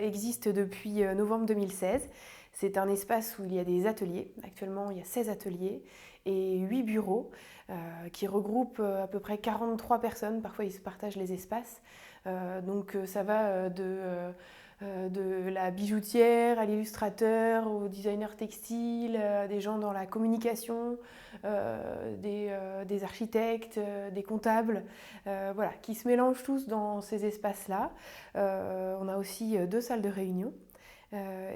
existe depuis novembre 2016. C'est un espace où il y a des ateliers. Actuellement, il y a 16 ateliers et 8 bureaux qui regroupent à peu près 43 personnes. Parfois, ils se partagent les espaces. Donc ça va de la bijoutière à l'illustrateur, au designer textile, des gens dans la communication, des architectes, des comptables, voilà, qui se mélangent tous dans ces espaces-là. On a aussi 2 salles de réunion.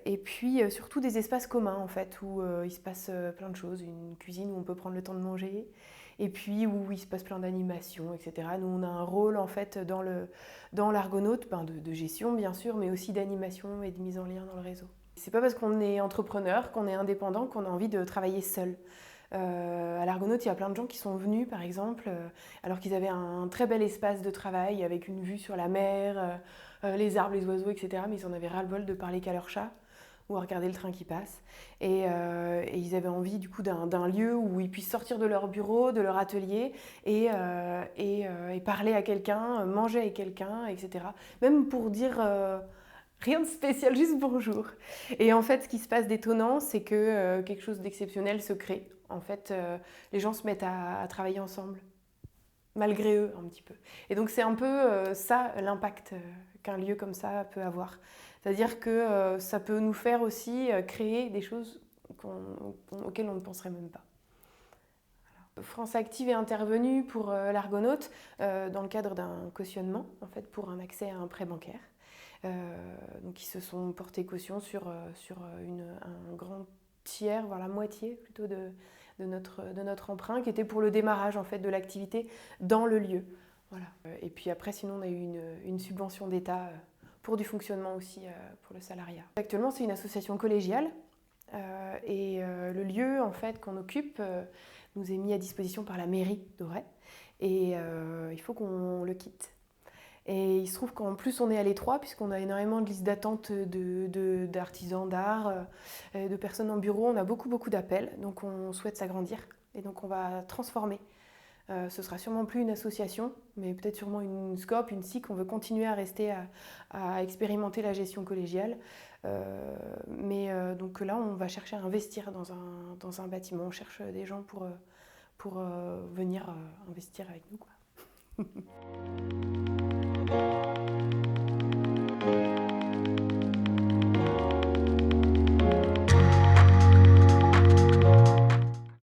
Et puis surtout des espaces communs en fait où il se passe plein de choses, une cuisine où on peut prendre le temps de manger et puis où il se passe plein d'animations, etc. Nous on a un rôle en fait dans l'Argonaute, de gestion bien sûr, mais aussi d'animation et de mise en lien dans le réseau. C'est pas parce qu'on est entrepreneur, qu'on est indépendant, qu'on a envie de travailler seul. À l'Argonaute, il y a plein de gens qui sont venus, par exemple, alors qu'ils avaient un très bel espace de travail avec une vue sur la mer, les arbres, les oiseaux, etc. Mais ils en avaient ras-le-bol de parler qu'à leur chat ou à regarder le train qui passe. Et ils avaient envie du coup d'un lieu où ils puissent sortir de leur bureau, de leur atelier et parler à quelqu'un, manger avec quelqu'un, etc. Même pour dire rien de spécial, juste bonjour. Et en fait, ce qui se passe d'étonnant, c'est que quelque chose d'exceptionnel se crée. En fait, les gens se mettent à travailler ensemble, malgré eux un petit peu. Et donc c'est un peu ça l'impact qu'un lieu comme ça peut avoir. C'est-à-dire que ça peut nous faire aussi créer des choses auxquelles on ne penserait même pas. France Active est intervenue pour l'Argonaute dans le cadre d'un cautionnement, en fait, pour un accès à un prêt bancaire. Donc ils se sont portés caution sur un grand tiers, voire la moitié plutôt de notre emprunt, qui était pour le démarrage en fait, de l'activité dans le lieu. Voilà. Et puis après, sinon, on a eu une subvention d'État pour du fonctionnement aussi pour le salariat. Actuellement, c'est une association collégiale et le lieu en fait, qu'on occupe nous est mis à disposition par la mairie d'Auray et il faut qu'on le quitte. Et il se trouve qu'en plus on est à l'étroit puisqu'on a énormément de listes d'attente d'artisans d'art, de personnes en bureau. On a beaucoup d'appels, donc on souhaite s'agrandir et donc on va transformer. Ce sera sûrement plus une association, mais peut-être sûrement une SCOP, une SIC. On veut continuer à rester à expérimenter la gestion collégiale. Donc là, on va chercher à investir dans un bâtiment. On cherche des gens pour venir investir avec nous, quoi.